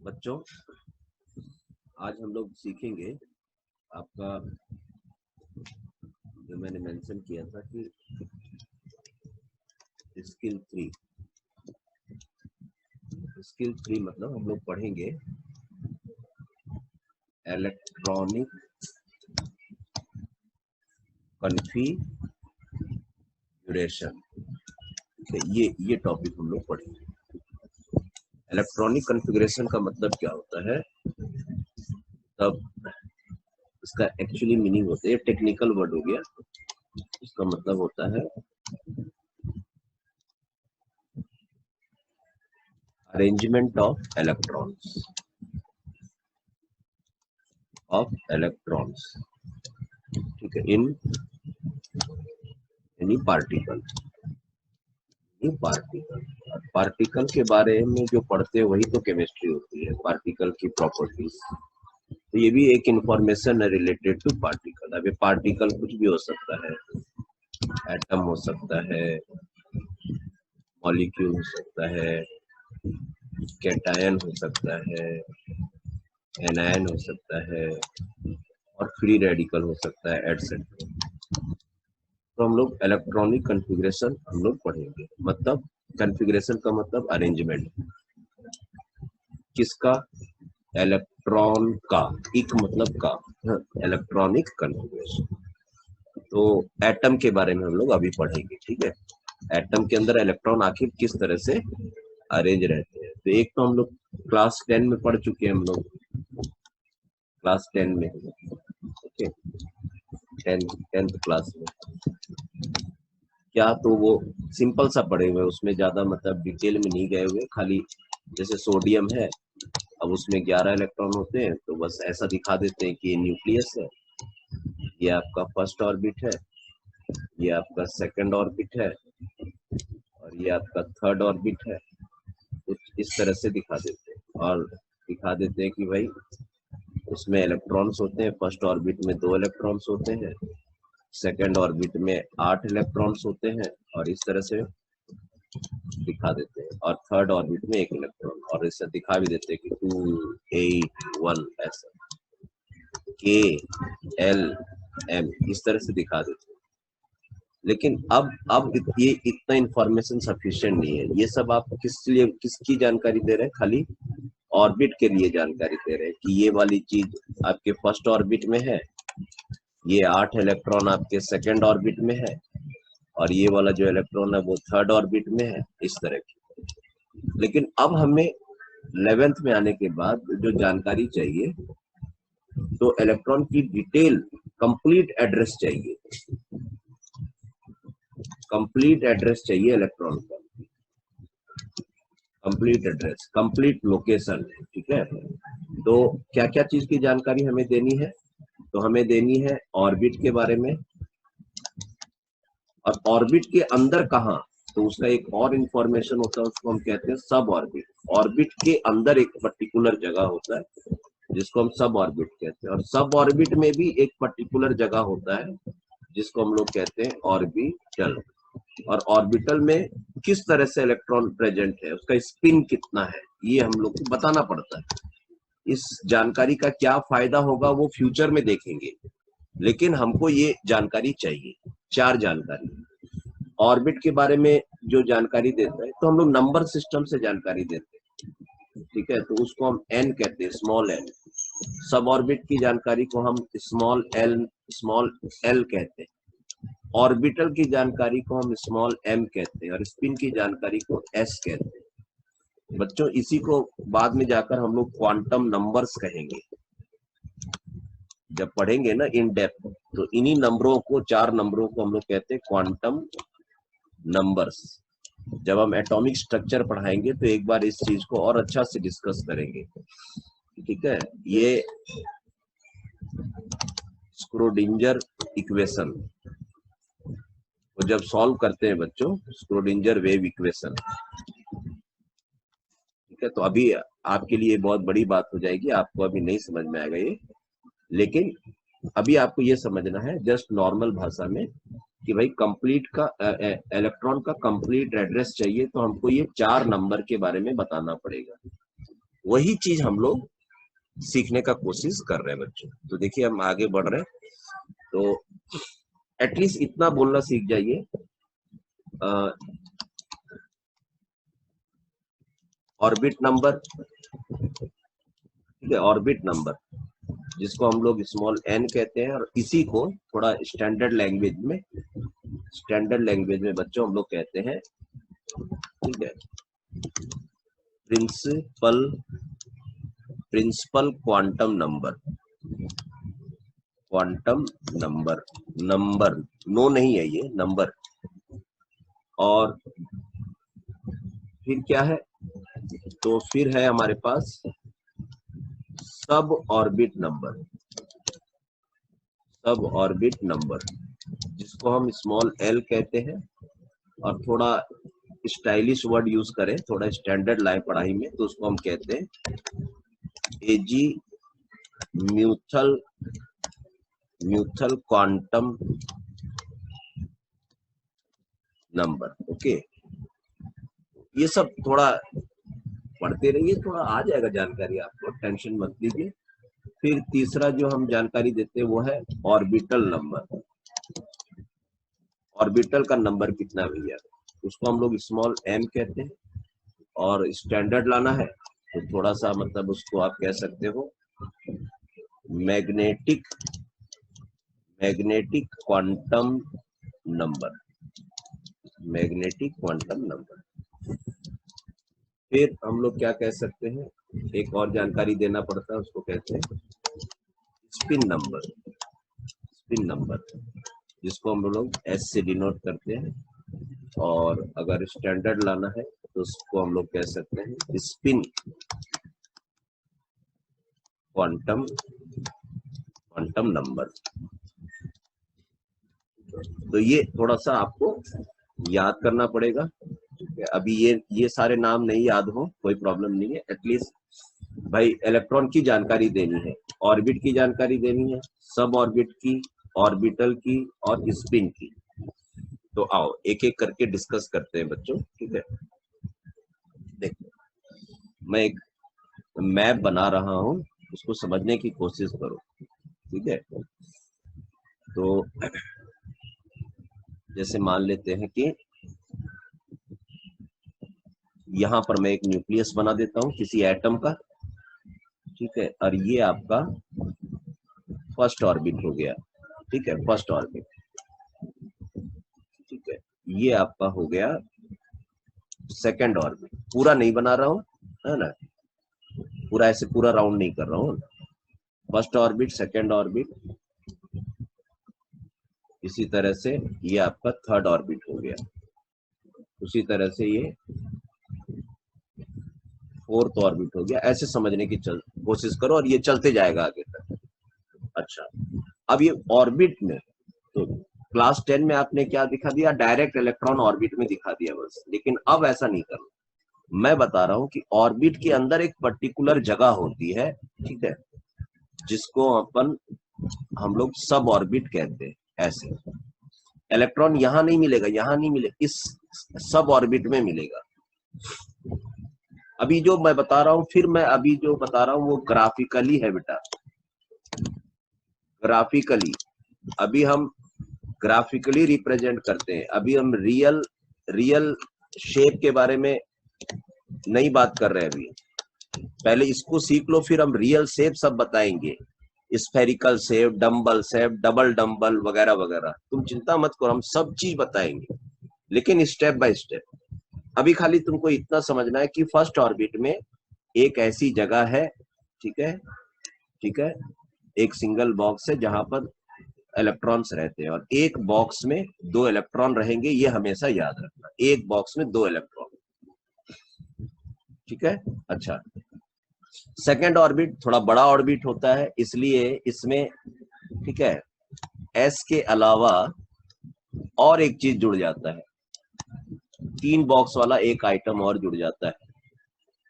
बच्चों, आज हम लोग सीखेंगे आपका जो मैंने मेंशन किया था कि स्किल 3 मतलब हम लोग पढ़ेंगे इलेक्ट्रॉनिक कॉन्फ़िगरेशन। ये टॉपिक हम लोग पढ़ेंगे। इलेक्ट्रॉनिक कॉन्फ़िगरेशन का मतलब क्या होता है, तब इसका एक्चुअली मीनिंग होता है, टेक्निकल वर्ड हो गया। इसका मतलब होता है अरेंजमेंट ऑफ इलेक्ट्रॉन्स, ठीक है, इन एनी पार्टिकल के बारे में जो पढ़ते हैं वही तो केमिस्ट्री होती है, पार्टिकल की प्रॉपर्टीज। तो ये भी एक इंफॉर्मेशन है रिलेटेड टू पार्टिकल। अब ये पार्टिकल कुछ भी हो सकता है, एटम हो सकता है, मॉलिक्यूल हो सकता है, कैटायन हो सकता है, एनायन हो सकता है, और फ्री रेडिकल हो सकता है, एटसेट्रा। तो हम लोग इलेक्ट्रॉनिक कॉन्फ़िगरेशन हम लोग पढ़ेंगे। मतलब कॉन्फ़िगरेशन का मतलब अरेंजमेंट किसका, इलेक्ट्रॉन का, एक मतलब का, इलेक्ट्रॉनिक कॉन्फ़िगरेशन। तो एटम के बारे में हम लोग अभी पढ़ेंगे, ठीक है। एटम के अंदर इलेक्ट्रॉन आखिर किस तरह से अरेंज रहते हैं। तो एक तो हम लोग क्लास 10 में पढ़ चुके हैं, हम लोग क्लास 10 में, ओके, 10th क्लास में क्या, तो वो सिंपल सा पढ़े हुए, उसमें ज्यादा मतलब डिटेल में नहीं गए हुए। खाली जैसे सोडियम है, अब उसमें 11 इलेक्ट्रॉन होते हैं, तो बस ऐसा दिखा देते हैं कि ये न्यूक्लियस है, ये आपका फर्स्ट ऑर्बिट है, ये आपका सेकंड ऑर्बिट है, और ये आपका थर्ड ऑर्बिट है। कुछ इस तरह से दिखा देते हैं, और दिखा देते हैं कि भाई उसमें इलेक्ट्रॉन्स होते हैं। फर्स्ट ऑर्बिट में 2 इलेक्ट्रॉन्स होते हैं, सेकंड ऑर्बिट में 8 इलेक्ट्रॉन्स होते हैं, और इस तरह से दिखा देते हैं। और थर्ड ऑर्बिट में 1 इलेक्ट्रॉन, और इससे दिखा भी देते हैं कि 2 8 1 ऐसा, के एल एम, इस तरह से दिखा देते हैं। लेकिन अब ये इतना इंफॉर्मेशन सफिशिएंट नहीं है। ये सब आप किसकी जानकारी दे रहे हैं, खाली ऑर्बिट के लिए जानकारी दे रहे हैं कि ये वाली चीज आपके फर्स्ट ऑर्बिट में है, ये 8 इलेक्ट्रॉन आपके सेकंड ऑर्बिट में है, और ये वाला जो इलेक्ट्रॉन है वो थर्ड ऑर्बिट में है, इस तरह की। लेकिन अब हमें 11th में आने के बाद जो जानकारी चाहिए, तो इलेक्ट्रॉन की डिटेल, कंप्लीट एड्रेस चाहिए, कंप्लीट एड्रेस चाहिए इलेक्ट्रॉन का, कंप्लीट एड्रेस, कंप्लीट लोकेशन, ठीक है। तो क्या क्या चीज की जानकारी हमें देनी है, तो हमें देनी है ऑर्बिट के बारे में, और ऑर्बिट के अंदर कहाँ, तो उसका एक और इंफॉर्मेशन होता है, उसको हम कहते हैं सब ऑर्बिट। ऑर्बिट के अंदर एक पर्टिकुलर जगह होता है जिसको हम सब ऑर्बिट कहते हैं, और सब ऑर्बिट में भी एक पर्टिकुलर जगह होता है जिसको हम लोग कहते हैं ऑर्बिटल। और ऑर्बिटल में किस तरह से इलेक्ट्रॉन प्रेजेंट है, उसका स्पिन कितना है, ये हम लोग को बताना पड़ता है। इस जानकारी का क्या फायदा होगा वो फ्यूचर में देखेंगे, लेकिन हमको ये जानकारी चाहिए। 4 जानकारी ऑर्बिट के बारे में जो जानकारी देता है, तो हम लोग नंबर सिस्टम से जानकारी देते हैं, ठीक है। तो उसको हम एन कहते हैं, स्मॉल एन। सब ऑर्बिट की जानकारी को हम स्मॉल एल कहते हैं, ऑर्बिटल की जानकारी को हम स्मॉल एम कहते हैं, और स्पिन की जानकारी को एस कहते हैं। बच्चों, इसी को बाद में जाकर हम लोग क्वांटम नंबर्स कहेंगे, जब पढ़ेंगे ना इन डेप्थ। तो इन्हीं नंबरों को, 4 नंबरों को हम लोग कहते हैं क्वांटम नंबर्स। जब हम एटॉमिक स्ट्रक्चर पढ़ाएंगे तो एक बार इस चीज को और अच्छा से डिस्कस करेंगे, ठीक है। ये स्क्रोडिंजर इक्वेशन को जब सॉल्व करते हैं बच्चों, स्क्रोडिंजर वेव इक्वेशन, ठीक है। तो अभी आपके लिए बहुत बड़ी बात हो जाएगी, आपको अभी नहीं समझ में आएगा ये, लेकिन अभी आपको ये समझना है जस्ट नॉर्मल भाषा में कि भाई कंप्लीट का इलेक्ट्रॉन का कंप्लीट एड्रेस चाहिए, तो हमको ये 4 नंबर के बारे में बताना पड़ेगा। वही चीज हम लोग सीखने का कोशिश कर रहे हैं बच्चों। तो देखिए हम आगे बढ़ रहे हैं, तो एटलीस्ट इतना बोलना सीख जाइए, ऑर्बिट नंबर, ठीक है, ऑर्बिट नंबर जिसको हम लोग स्मॉल n कहते हैं, और इसी को थोड़ा स्टैंडर्ड लैंग्वेज में बच्चों हम लोग कहते हैं, ठीक है, principle quantum number, number no नहीं है ये नंबर। और फिर क्या है, तो फिर है हमारे पास सब ऑर्बिट नंबर जिसको हम स्मॉल l कहते हैं, और थोड़ा स्टाइलिश वर्ड यूज करें, थोड़ा स्टैंडर्ड लाइन पढ़ाई में, तो उसको हम कहते हैं एजी म्यूथल क्वांटम नंबर। ओके, ये सब थोड़ा पढ़ते रहिए, थोड़ा आ जाएगा जानकारी आपको, टेंशन मत लीजिए। फिर तीसरा जो हम जानकारी देते हैं वो है ऑर्बिटल नंबर। ऑर्बिटल का नंबर कितना है भैया, उसको हम लोग स्मॉल m कहते हैं, और स्टैंडर्ड लाना है तो थोड़ा सा मतलब उसको आप कह सकते हो मैग्नेटिक क्वांटम नंबर, फिर हम लोग क्या कह सकते हैं, एक और जानकारी देना पड़ता है, उसको कहते हैं स्पिन नंबर जिसको हम लोग s से डिनोट करते हैं, और अगर स्टैंडर्ड लाना है तो उसको हम लोग कह सकते हैं स्पिन क्वांटम नंबर। तो ये थोड़ा सा आपको याद करना पड़ेगा। अभी ये सारे नाम नहीं याद हो कोई प्रॉब्लम नहीं है, एटलीस्ट भाई इलेक्ट्रॉन की जानकारी देनी है, ऑर्बिट की जानकारी देनी है, सब ऑर्बिट की, ऑर्बिटल की और स्पिन की। तो आओ एक एक करके डिस्कस करते हैं बच्चों, ठीक है। देखो मैं एक मैप बना रहा हूं, उसको समझने की कोशिश करो, ठीक है। तो जैसे मान लेते हैं कि यहां पर मैं एक न्यूक्लियस बना देता हूं किसी एटम का, ठीक है, और ये आपका फर्स्ट ऑर्बिट हो गया, ठीक है, फर्स्ट ऑर्बिट, ठीक है, ये आपका हो गया सेकंड ऑर्बिट। पूरा नहीं बना रहा हूं, है ना, पूरा ऐसे पूरा राउंड नहीं कर रहा हूं, फर्स्ट ऑर्बिट, सेकंड ऑर्बिट, इसी तरह से ये आपका थर्ड ऑर्बिट हो गया, उसी तरह से ये फोर्थ ऑर्बिट हो गया। ऐसे समझने की कोशिश करो, और ये चलते जाएगा आगे तक। अच्छा, अब ये ऑर्बिट में, तो क्लास 10 में आपने क्या दिखा दिया, डायरेक्ट इलेक्ट्रॉन ऑर्बिट में दिखा दिया बस, लेकिन अब ऐसा नहीं करना। मैं बता रहा हूं कि ऑर्बिट के अंदर एक पर्टिकुलर जगह होती है, ठीक है, जिसको हम लोग सब ऑर्बिट कहते हैं। ऐसे इलेक्ट्रॉन यहां नहीं मिलेगा, यहां नहीं मिलेगा, इस सब ऑर्बिट में मिलेगा। अभी जो मैं बता रहा हूं, फिर मैं अभी जो बता रहा हूं वो ग्राफिकली है बेटा, ग्राफिकली। अभी हम ग्राफिकली रिप्रेजेंट करते हैं, अभी हम रियल शेप के बारे में नहीं बात कर रहे हैं। अभी पहले इसको सीख लो, फिर हम रियल शेप सब बताएंगे, spherical shape, dumbbell shape, double dumbbell वगैरह वगैरह। तुम चिंता मत करो, हम सब चीज बताएंगे, लेकिन स्टेप बाय स्टेप। अभी खाली तुमको इतना समझना है कि फर्स्ट ऑर्बिट में एक ऐसी जगह है, ठीक है, ठीक है, एक सिंगल बॉक्स है जहां पर इलेक्ट्रॉन्स रहते हैं, और एक बॉक्स में 2 इलेक्ट्रॉन रहेंगे, ये हमेशा याद रखना, एक बॉक्स में 2 इलेक्ट्रॉन, ठीक है। अच्छा, सेकेंड ऑर्बिट थोड़ा बड़ा ऑर्बिट होता है, इसलिए इसमें, ठीक है, एस के अलावा और एक चीज जुड़ जाता है, 3 बॉक्स वाला एक आइटम और जुड़ जाता है,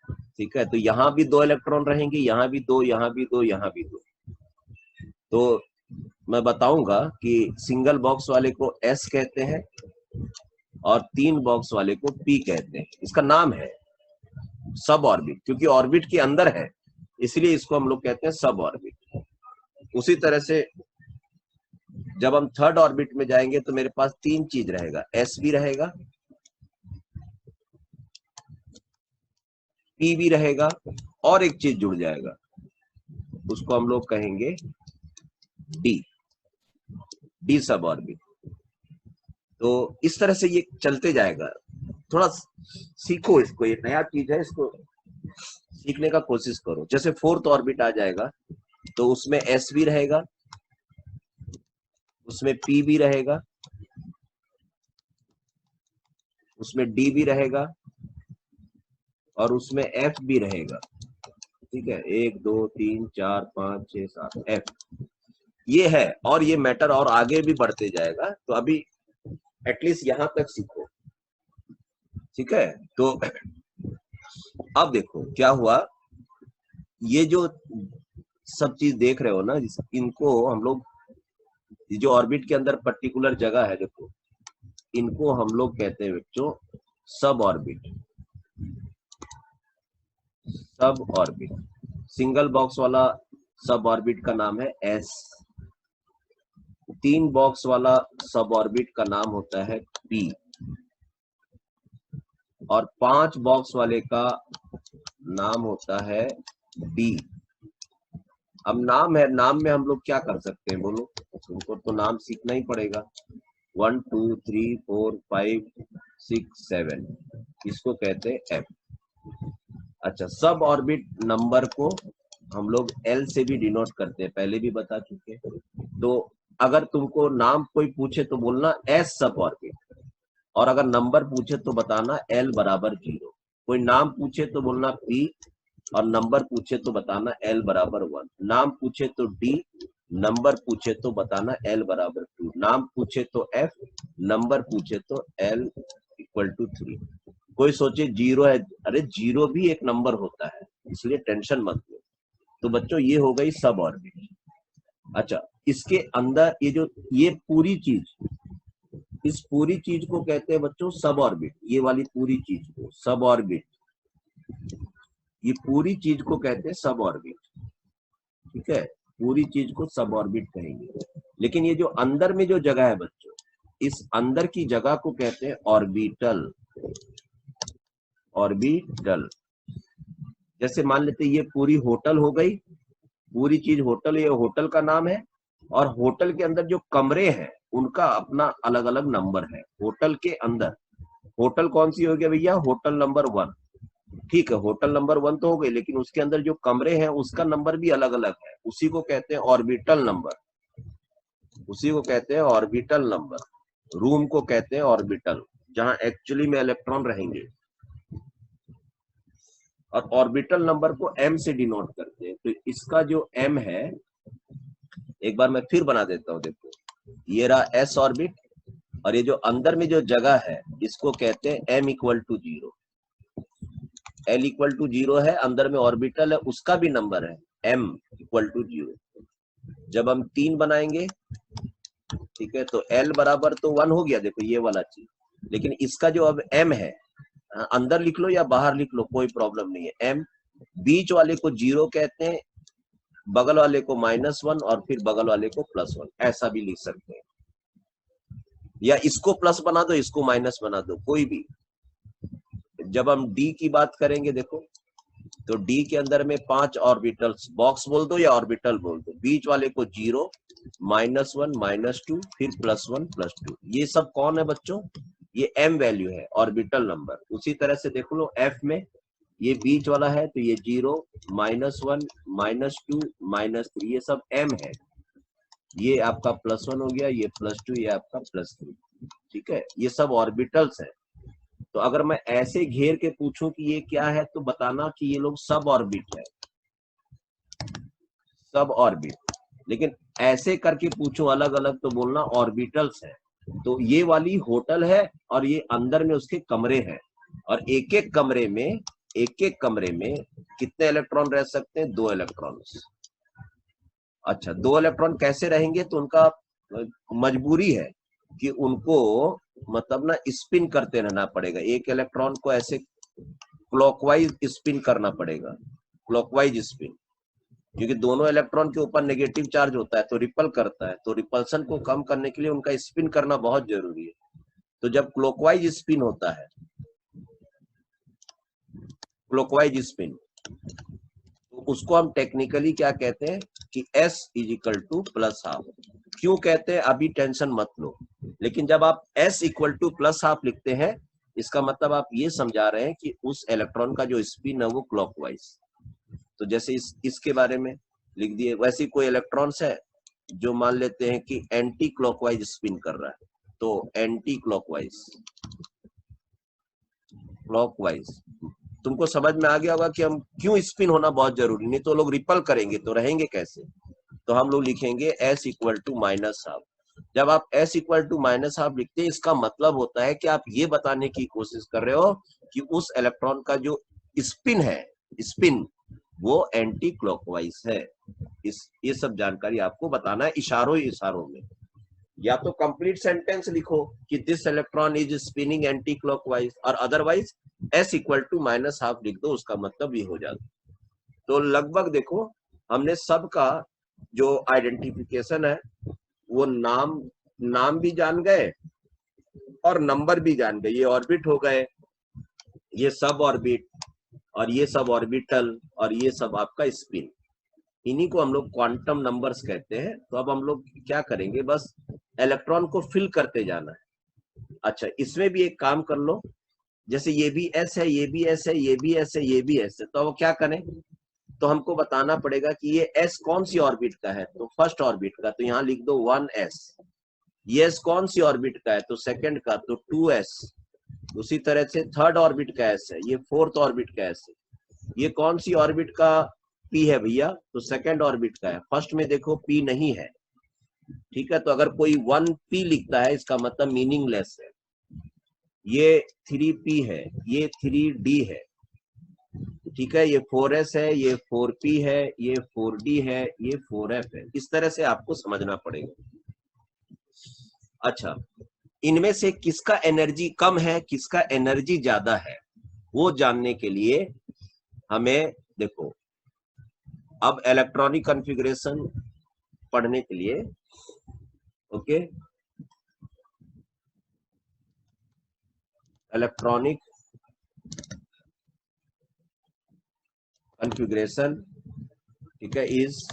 ठीक है। तो यहां भी 2 इलेक्ट्रॉन रहेंगे, यहां भी 2, यहां भी 2, यहां भी 2। तो मैं बताऊंगा कि सिंगल बॉक्स वाले को एस कहते हैं और 3 बॉक्स वाले को पी कहते हैं, इसका नाम है। सब ऑर्बिट, क्योंकि ऑर्बिट के अंदर है इसलिए इसको हम लोग कहते हैं सब ऑर्बिट। उसी तरह से जब हम थर्ड ऑर्बिट में जाएंगे तो मेरे पास तीन चीज रहेगा, एस भी रहेगा, पी भी रहेगा, और एक चीज जुड़ जाएगा, उसको हम लोग कहेंगे डी, डी सब ऑर्बिट। तो इस तरह से ये चलते जाएगा। थोड़ा सीखो इसको, ये नया चीज है, इसको सीखने का कोशिश करो। जैसे फोर्थ ऑर्बिट आ जाएगा तो उसमें एस भी रहेगा, उसमें पी भी रहेगा, उसमें डी भी रहेगा, और उसमें एफ भी रहेगा। ठीक है, 1 2 3 4 5 6 7 एफ ये है, और ये मैटर और आगे भी बढ़ते जाएगा। तो अभी एटलीस्ट यहां तक सीखो, ठीक है। तो अब देखो क्या हुआ, ये जो सब चीज देख रहे हो ना, इनको हम लोग, जो ऑर्बिट के अंदर पर्टिकुलर जगह है देखो, इनको हम लोग कहते हैं बच्चों सब ऑर्बिट। सब ऑर्बिट, सिंगल बॉक्स वाला सब ऑर्बिट का नाम है एस, 3 बॉक्स वाला सब ऑर्बिट का नाम होता है पी, और 5 बॉक्स वाले का नाम होता है डी। अब नाम है, नाम में हम लोग क्या कर सकते हैं बोलो, तुमको तो नाम सीखना ही पड़ेगा। 1 2 3 4 5 6 7 इसको कहते हैं एफ। अच्छा, सब ऑर्बिट नंबर को हम लोग एल से भी डिनोट करते हैं, पहले भी बता चुके हैं। तो अगर तुमको नाम कोई पूछे तो बोलना एस सब ऑर्बिट, और अगर नंबर पूछे तो बताना एल बराबर 0। कोई नाम पूछे तो बोलना पी, और नंबर पूछे तो बताना एल बराबर 1। नाम पूछे तो डी, नंबर पूछे तो बताना एल बराबर 2। नाम पूछे तो एफ, नंबर पूछे तो एल इक्वल टू 3। कोई सोचे 0 है, अरे 0 भी एक नंबर होता है, इसलिए टेंशन मत लो। तो बच्चों ये हो गई सब ऑर्बिट। अच्छा, इसके अंदर ये पूरी चीज, इस पूरी चीज को कहते हैं बच्चों सब ऑर्बिट। ये वाली पूरी चीज को सब ऑर्बिट, ये पूरी चीज को कहते हैं सब ऑर्बिट। ठीक है, पूरी चीज को सब ऑर्बिट कहेंगे। लेकिन ये जो अंदर में जो जगह है बच्चों, इस अंदर की जगह को कहते हैं ऑर्बिटल। ऑर्बिटल, जैसे मान लेते ये पूरी होटल हो गई, पूरी चीज होटल, ये होटल का नाम है, और होटल के अंदर जो कमरे हैं उनका अपना अलग अलग नंबर है। होटल के अंदर, होटल कौन सी हो गया भैया, होटल नंबर 1। ठीक है, होटल नंबर 1 तो हो गई, लेकिन उसके अंदर जो कमरे हैं उसका नंबर भी अलग अलग है, उसी को कहते हैं ऑर्बिटल नंबर। उसी को कहते हैं ऑर्बिटल नंबर। रूम को कहते हैं ऑर्बिटल, जहां एक्चुअली में इलेक्ट्रॉन रहेंगे। और ऑर्बिटल नंबर को m से डिनोट करते हैं। तो इसका जो m है, एक बार मैं फिर बना देता हूं, देखो ये रहा s ऑर्बिट, और ये जो अंदर में जो जगह है इसको कहते हैं m equal to 0। l equal to 0 है, अंदर में ऑर्बिटल है, उसका भी नंबर है m इक्वल टू 0। जब हम 3 बनाएंगे, ठीक है, तो l बराबर तो 1 हो गया, देखो ये वाला चीज। लेकिन इसका जो अब m है, अंदर लिख लो या बाहर लिख लो, कोई प्रॉब्लम नहीं है। m, बीच वाले को 0 कहते हैं, बगल वाले को -1, और फिर बगल वाले को +1, ऐसा भी लिख सकते हैं। या इसको प्लस बना दो, इसको माइनस बना दो, कोई भी। जब हम डी की बात करेंगे देखो, तो डी के अंदर में 5 ऑर्बिटल्स, बॉक्स बोल दो या ऑर्बिटल बोल दो। बीच वाले को 0, -1 -2, फिर +1 +2। ये सब कौन है बच्चों, ये m वैल्यू है, ऑर्बिटल नंबर। उसी तरह से देख लो f में, ये बीच वाला है तो ये 0 -1 -2 -3, ये सब m है। ये आपका +1 हो गया, ये +2, ये आपका +3। ठीक है, ये सब ऑर्बिटल्स है। तो अगर मैं ऐसे घेर के पूछूं कि ये क्या है, तो बताना कि ये लोग सब ऑर्बिट है, सब ऑर्बिट। लेकिन ऐसे करके पूछूं अलग अलग तो बोलना ऑर्बिटल्स है। तो ये वाली होटल है, और ये अंदर में उसके कमरे हैं, और एक एक कमरे में, एक एक कमरे में कितने इलेक्ट्रॉन रह सकते हैं, 2 इलेक्ट्रॉन। अच्छा, 2 इलेक्ट्रॉन कैसे रहेंगे, तो उनका मजबूरी है कि उनको मतलब ना स्पिन करते रहना पड़ेगा। एक इलेक्ट्रॉन को ऐसे क्लॉकवाइज स्पिन करना पड़ेगा, क्लॉकवाइज स्पिन, क्योंकि दोनों इलेक्ट्रॉन के ऊपर नेगेटिव चार्ज होता है तो रिपल करता है, तो रिपल्सन को कम करने के लिए उनका स्पिन करना बहुत जरूरी है। तो जब क्लॉकवाइज स्पिन होता है, क्लॉकवाइज स्पिन, तो उसको हम टेक्निकली क्या कहते हैं कि S is equal to plus half. क्यों कहते हैं अभी टेंशन मत लो, लेकिन जब आप S equal to plus half लिखते हैं, इसका मतलब आप ये समझा रहे हैं कि उस इलेक्ट्रॉन का जो स्पिन है वो क्लॉकवाइज। तो जैसे इसके बारे में लिख दिए, वैसे कोई इलेक्ट्रॉन्स है जो मान लेते हैं कि एंटी क्लॉकवाइज स्पिन कर रहा है, तो एंटी क्लॉकवाइज, क्लॉकवाइज। तुमको समझ में आ गया होगा कि हम क्यों स्पिन होना बहुत जरूरी, नहीं तो लोग रिपल करेंगे तो रहेंगे कैसे। तो हम लोग लिखेंगे S equal to minus half. जब आप S equal to minus half लिखते हैं, इसका मतलब होता है कि आप ये बताने की कोशिश कर रहे हो कि उस इलेक्ट्रॉन का जो स्पिन है, स्पिन वो एंटी क्लॉकवाइज है। ये सब जानकारी आपको बताना है इशारों ही इशारों में। या तो कंप्लीट सेंटेंस लिखो कि this electron is spinning anti clockwise, और otherwise S equal to minus half लिख दो, उसका मतलब ये हो जाता। तो लगभग देखो हमने सबका जो आइडेंटिफिकेशन है वो नाम भी जान गए और नंबर भी जान गए। ये ऑर्बिट हो गए, ये सब ऑर्बिट, और ये सब ऑर्बिटल, और ये सब आपका स्पिन, इन्हीं को हम लोग क्वांटम नंबर्स कहते हैं। तो अब हम लोग क्या करेंगे, बस इलेक्ट्रॉन को फिल करते जाना है। अच्छा, इसमें भी एक काम कर लो, जैसे ये भी S है, ये भी S है, ये भी S है, ये भी S है, तो अब क्या करें, तो हमको बताना पड़ेगा कि ये S कौन सी ऑर्बिट का है, तो फर्स्ट ऑर्बिट का, तो यहाँ लिख दो 1s। ये S कौन सी ऑर्बिट का है, तो सेकंड का, तो 2s। उसी तरह से थर्ड ऑर्बिट का S है, ये फोर्थ ऑर्बिट का S है। ये कौन सी ऑर्बिट का P है भैया, तो सेकंड ऑर्बिट का है। फर्स्ट में देखो P नहीं है, ठीक है, तो अगर कोई 1p लिखता है इसका मतलब मीनिंगलेस है। ये 3p है, ये 3d है, ठीक है, ये 4s है, ये 4p है, ये 4d है, ये 4f है। इस तरह से आपको समझना पड़ेगा। अच्छा, इनमें से किसका एनर्जी कम है, किसका एनर्जी ज्यादा है, वो जानने के लिए हमें देखो, अब इलेक्ट्रॉनिक कॉन्फ़िगरेशन पढ़ने के लिए, ओके, इलेक्ट्रॉनिक कॉन्फ़िगरेशन, ठीक है, is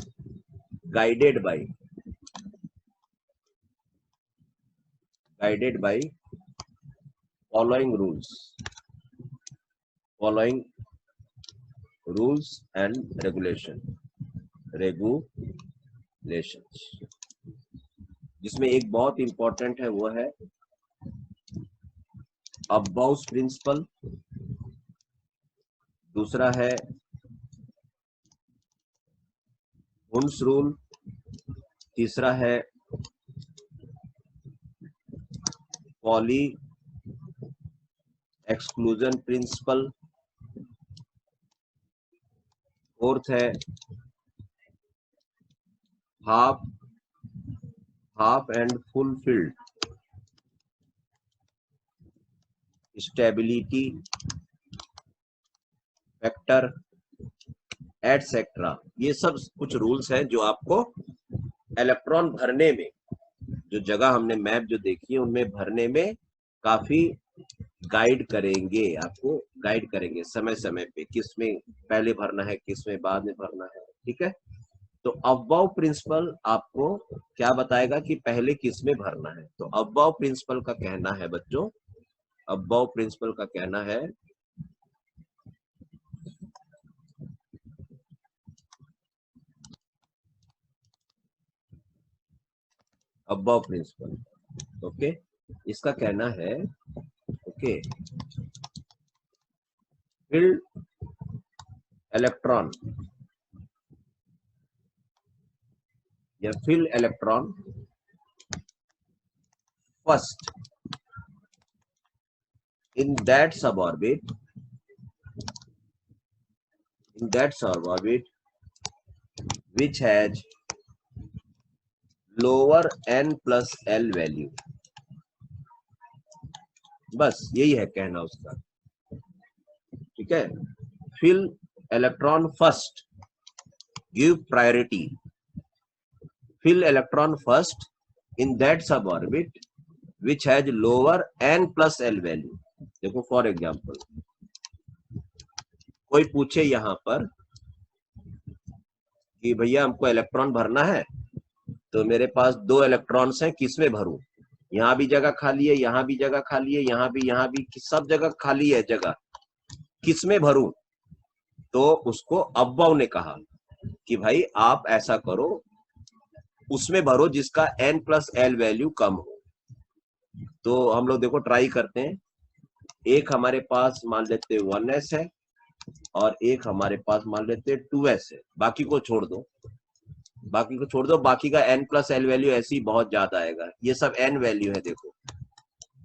guided by following rules and regulations, जिसमें एक बहुत इंपॉर्टेंट है, वो है अबाउस प्रिंसिपल, दूसरा है हुन्स रूल, तीसरा है पॉली एक्सक्लूजन प्रिंसिपल, फोर्थ है half and full field stability factor etcetera. ये सब कुछ रूल्स हैं जो आपको इलेक्ट्रॉन भरने में, जो जगह हमने मैप जो देखी है उनमें भरने में काफी गाइड करेंगे, आपको गाइड करेंगे समय समय पे, किसमें पहले भरना है, किसमें बाद में भरना है, ठीक है। तो अबाव प्रिंसिपल आपको क्या बताएगा कि पहले किसमें भरना है। तो अबाव प्रिंसिपल का कहना है बच्चों, अबाव प्रिंसिपल का कहना है अबाव प्रिंसिपल, ओके, इसका कहना है, ओके, फील्ड इलेक्ट्रॉन या field electron first in that suborbit which has lower n plus l value। बस यही है कहना उसका, ठीक ठीक है, fill electron first, give priority, fill electron first in that suborbit which has lower n plus l value. देखो for example कोई पूछे यहां पर कि भैया हमको इलेक्ट्रॉन भरना है, तो मेरे पास 2 इलेक्ट्रॉन्स हैं, किसमें भरूं? यहाँ भी जगह खाली है, यहाँ भी जगह खाली है, यहाँ भी सब जगह खाली है जगह, किसमें भरूं? तो उसको अब्बव ने कहा कि भाई आप ऐसा करो, उसमें भरो जिसका n प्लस एल वैल्यू कम हो। तो हम लोग देखो ट्राई करते हैं। एक हमारे पास मान लेते 1s है और एक हमारे पास मान लेते 2s है, बाकी को छोड़ दो, बाकी का n प्लस एल वैल्यू ऐसे ही बहुत ज्यादा आएगा। ये सब n वैल्यू है देखो,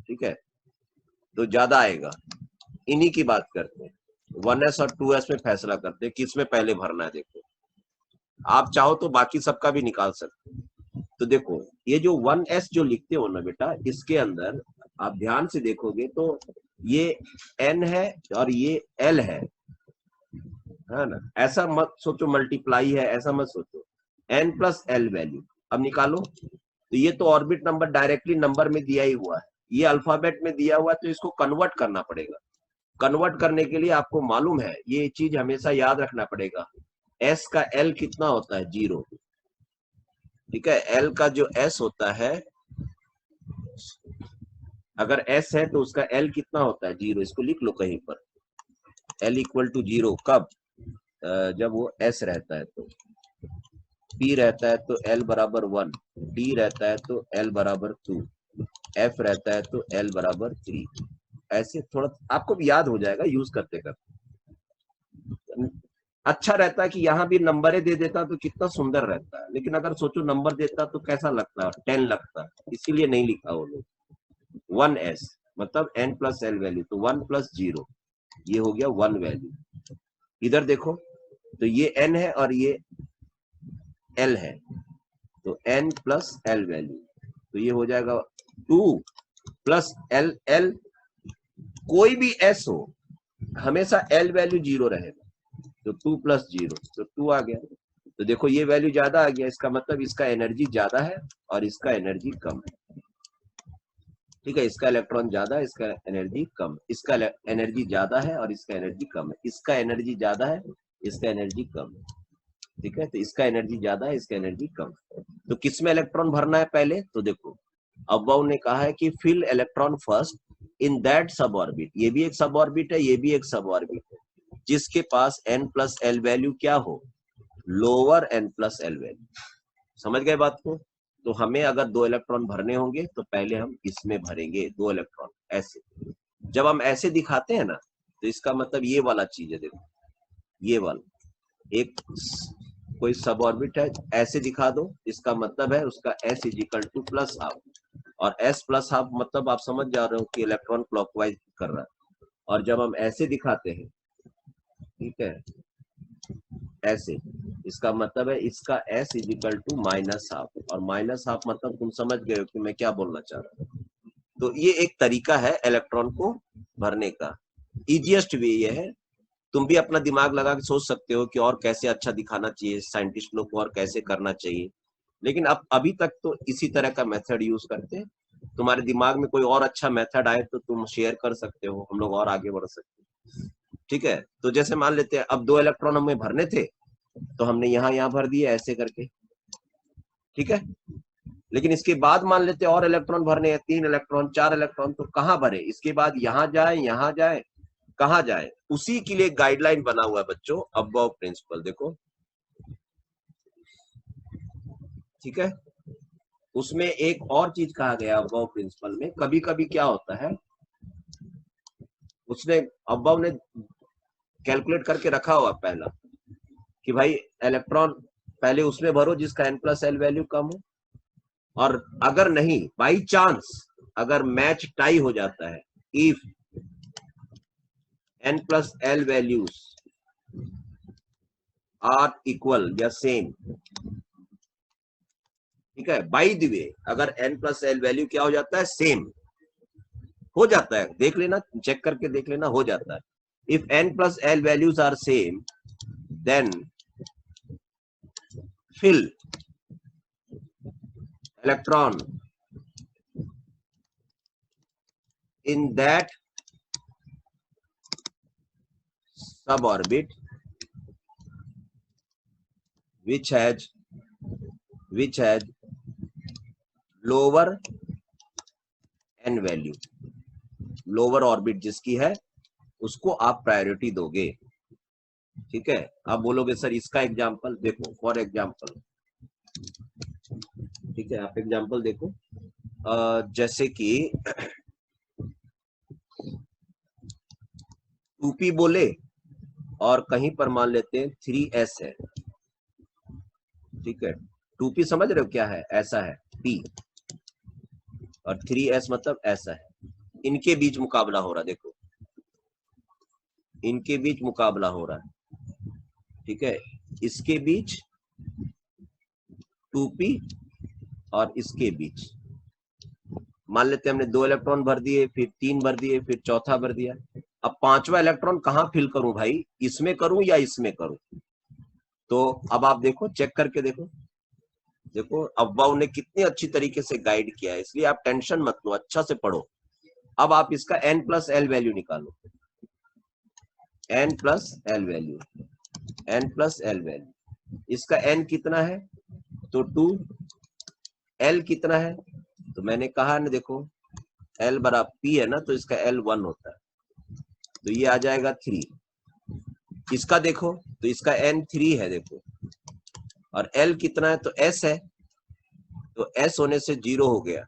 ठीक है, तो ज्यादा आएगा। इन्हीं की बात करते हैं, 1s और 2s में फैसला करते हैं किस में पहले भरना है। देखो आप चाहो तो बाकी सबका भी निकाल सकते हो। तो देखो ये जो 1s जो लिखते हो ना बेटा, इसके अंदर आप ध्यान से देखोगे तो ये n है और ये l है ना। ऐसा मत सोचो मल्टीप्लाई है, ऐसा मत सोचो, n प्लस एल वैल्यू। अब निकालो, तो ये तो ऑर्बिट नंबर डायरेक्टली नंबर में दिया ही हुआ है, ये अल्फाबेट में दिया हुआ है, तो इसको कन्वर्ट करना पड़ेगा। कन्वर्ट करने के लिए आपको मालूम है, ये चीज हमेशा याद रखना पड़ेगा, s का l कितना होता है? 0। ठीक है, l का जो s होता है, अगर s है तो उसका l कितना होता है? 0। इसको लिख लो कहीं पर, l इक्वल टू 0 कब? जब वो s रहता है, तो p रहता है तो l बराबर 1, d रहता है तो l बराबर 2, f रहता है तो l बराबर 3। ऐसे थोड़ा आपको भी याद हो जाएगा यूज करते करते। अच्छा रहता है कि यहाँ भी नंबर दे देता तो कितना सुंदर रहता है, लेकिन अगर सोचो नंबर देता तो कैसा लगता है? 10 लगता है, इसीलिए नहीं लिखा वो लोग। 1s मतलब n प्लस एल वैल्यू, तो 1 प्लस 0 ये हो गया 1 वैल्यू। इधर देखो तो ये n है और ये l है, तो n प्लस एल वैल्यू, तो ये हो जाएगा 2 प्लस एल। एल कोई भी s हो, हमेशा l वैल्यू 0 रहेगा, तो 2 प्लस 0 तो 2 आ गया। तो देखो ये वैल्यू ज्यादा आ गया, इसका मतलब इसका एनर्जी ज्यादा है और इसका एनर्जी कम है। ठीक है, इसका इलेक्ट्रॉन ज्यादा है, इसका एनर्जी कम, इसका एनर्जी ज्यादा है और इसका एनर्जी कम है, इसका एनर्जी ज्यादा है, इसका एनर्जी कम है। ठीक है, तो इसका एनर्जी ज्यादा है, इसका एनर्जी कम है। तो किस में इलेक्ट्रॉन भरना है पहले? तो देखो अब्बव ने कहा है कि fill electron first in that sub orbit, ये भी एक सब ऑर्बिट है, ये भी एक सब ऑर्बिट है, जिसके पास n प्लस एल वैल्यू क्या हो? Lower n plus l value. समझ गए बात को? तो हमें अगर 2 इलेक्ट्रॉन भरने होंगे तो पहले हम इसमें भरेंगे 2 इलेक्ट्रॉन ऐसे। जब हम ऐसे दिखाते हैं ना, तो इसका मतलब ये वाला चीज है, देखो ये वाला एक कोई सब ऑर्बिट है, ऐसे दिखा दो, इसका मतलब है उसका s is equal to plus half, और s प्लस हाफ मतलब आप समझ जा रहे हो कि इलेक्ट्रॉन क्लॉकवाइज कर रहा है। और जब हम ऐसे दिखाते हैं, ठीक है, ऐसे, इसका मतलब है इसका s is equal to minus half, और माइनस हाफ मतलब तुम समझ गए हो कि मैं क्या बोलना चाह रहा हूँ। तो ये एक तरीका है इलेक्ट्रॉन को भरने का, इजिएस्ट वे ये है। तुम भी अपना दिमाग लगा के सोच सकते हो कि और कैसे अच्छा दिखाना चाहिए, साइंटिस्ट लोग को और कैसे करना चाहिए, लेकिन अब अभी तक तो इसी तरह का मेथड यूज करते हैं। तुम्हारे दिमाग में कोई और अच्छा मेथड आए तो तुम शेयर कर सकते हो, हम लोग और आगे बढ़ सकते हैं। ठीक है, तो जैसे मान लेते हैं अब 2 इलेक्ट्रॉन हमें भरने थे, तो हमने यहाँ भर दिए ऐसे करके, ठीक है। लेकिन इसके बाद मान लेते और इलेक्ट्रॉन भरने हैं, 3 इलेक्ट्रॉन 4 इलेक्ट्रॉन, तो कहाँ भरे? इसके बाद यहाँ जाए, कहाँ जाए? उसी के लिए गाइडलाइन बना हुआ है बच्चों, अबव प्रिंसिपल, देखो ठीक है। उसमें एक और चीज कहा गया अबव प्रिंसिपल में, कभी कभी क्या होता है, उसने अबव ने कैलकुलेट करके रखा हुआ पहला कि भाई इलेक्ट्रॉन पहले उसमें भरो जिसका n प्लस एल वैल्यू कम हो, और अगर नहीं, बाई चांस अगर मैच टाई हो जाता है, if n plus l values are equal या सेम, ठीक है, बाई द वे अगर n प्लस एल वैल्यू क्या हो जाता है? सेम हो जाता है, देख लेना, चेक करके देख लेना, हो जाता है, If n plus l values are same, then fill electron in that suborbit which has lower n value. Lower orbit जिसकी है उसको आप प्रायोरिटी दोगे, ठीक है। आप बोलोगे सर इसका एग्जांपल देखो, फॉर एग्जांपल, ठीक है, आप एग्जांपल देखो, जैसे कि 2p बोले और कहीं पर मान लेते हैं 3s है, ठीक है। 2p समझ रहे हो क्या है, ऐसा है p, और 3s मतलब ऐसा है। इनके बीच मुकाबला हो रहा, देखो इनके बीच मुकाबला हो रहा है, ठीक है। इसके बीच 2p और इसके बीच मान लेते हैं हमने 2 इलेक्ट्रॉन भर दिए, फिर 3 भर दिए, फिर चौथा भर दिया। अब 5वां इलेक्ट्रॉन कहाँ फिल करूं भाई, इसमें करूं या इसमें करूं? तो अब आप देखो, चेक करके देखो, देखो अब्बा ने कितनी अच्छी तरीके से गाइड किया है, इसलिए आप टेंशन मत लो, अच्छा से पढ़ो। अब आप इसका n प्लस एल वैल्यू निकालो, n plus l value, n plus l value. इसका n कितना है तो 2, l कितना है तो मैंने कहा ना, देखो l बराबर p है ना, तो इसका l 1 होता है, तो ये आ जाएगा 3। इसका देखो तो इसका n 3 है, देखो, और l कितना है तो s है, तो s होने से 0 हो गया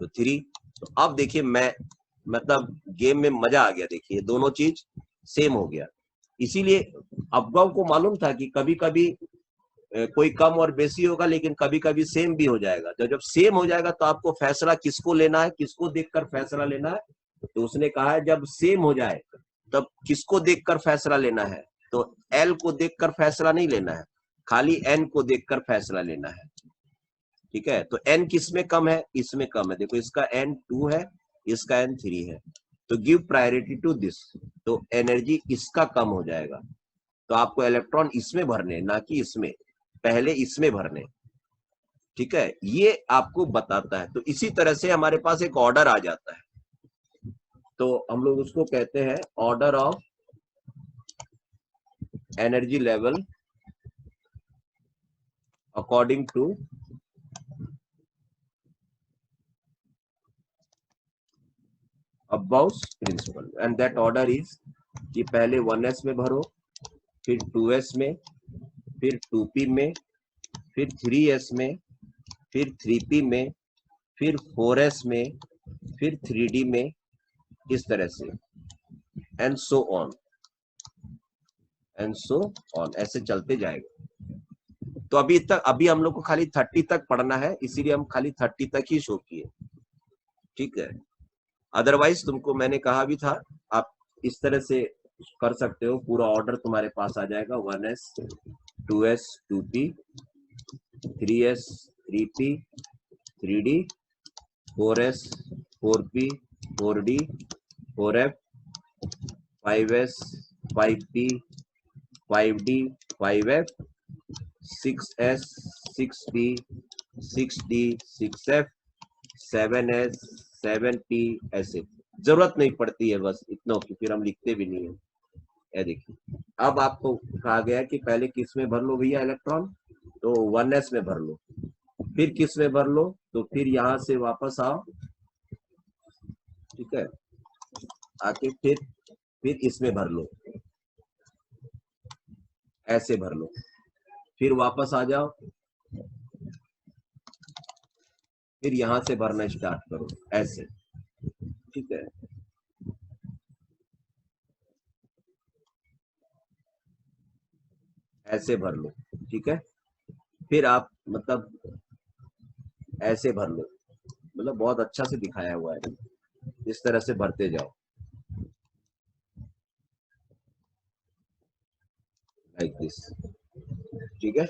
तो 3। तो अब देखिए मैं मतलब गेम में मजा आ गया, देखिए दोनों चीज सेम हो गया। इसीलिए अफगाव को मालूम था कि कभी कभी कोई कम और बेसी होगा, लेकिन कभी कभी सेम भी हो जाएगा। तो जब सेम हो जाएगा तो आपको फैसला किसको लेना है, किसको देखकर फैसला लेना है? तो उसने कहा है जब सेम हो जाए तब किसको देखकर फैसला लेना है, तो एल को देखकर फैसला नहीं लेना है, खाली एन को देखकर फैसला लेना है, ठीक है। तो एन किस में कम है, इसमें कम है, देखो इसका एन 2 है, इसका एन 3 है, तो गिव प्रायोरिटी टू दिस, तो एनर्जी इसका कम हो जाएगा, तो आपको इलेक्ट्रॉन इसमें भरने, ना कि इसमें, पहले इसमें भरने, ठीक है। ये आपको बताता है। तो इसी तरह से हमारे पास एक ऑर्डर आ जाता है, तो हम लोग उसको कहते हैं order of energy level according to Aufbau principle, and that order is कि पहले 1s में भरो, फिर 2s में, फिर 2p में, फिर 3s में, फिर 3p में, फिर 4s में, फिर 3d में, इस तरह से, and so on, and so on, ऐसे चलते जाएगा। तो अभी हम लोग को खाली 30 तक पढ़ना है, इसीलिए हम खाली 30 तक ही शो किए, ठीक है। अदरवाइज तुमको मैंने कहा भी था, आप इस तरह से कर सकते हो, पूरा ऑर्डर तुम्हारे पास आ जाएगा, 1s 2s 2p 3s 3p 3d 4s 4p 4d 4f 5s 5p 5d 5f 6s 6p 6d 6f 7s 7p, ऐसे जरूरत नहीं पड़ती है, बस इतना की, फिर हम लिखते भी नहीं है। ये देखिए अब आपको कहा गया कि पहले किस में भर लो भैया इलेक्ट्रॉन, तो 1s में भर लो, फिर किस में भर लो, तो फिर यहां से वापस आओ, ठीक है, आके फिर इसमें भर लो, ऐसे भर लो, फिर वापस आ जाओ, फिर यहां से भरना स्टार्ट करो, ऐसे, ठीक है। ऐसे भर लो, ठीक है। फिर आप मतलब ऐसे भर लो, मतलब बहुत अच्छा से दिखाया हुआ है, इस तरह से भरते जाओ, लाइक दिस, ठीक है।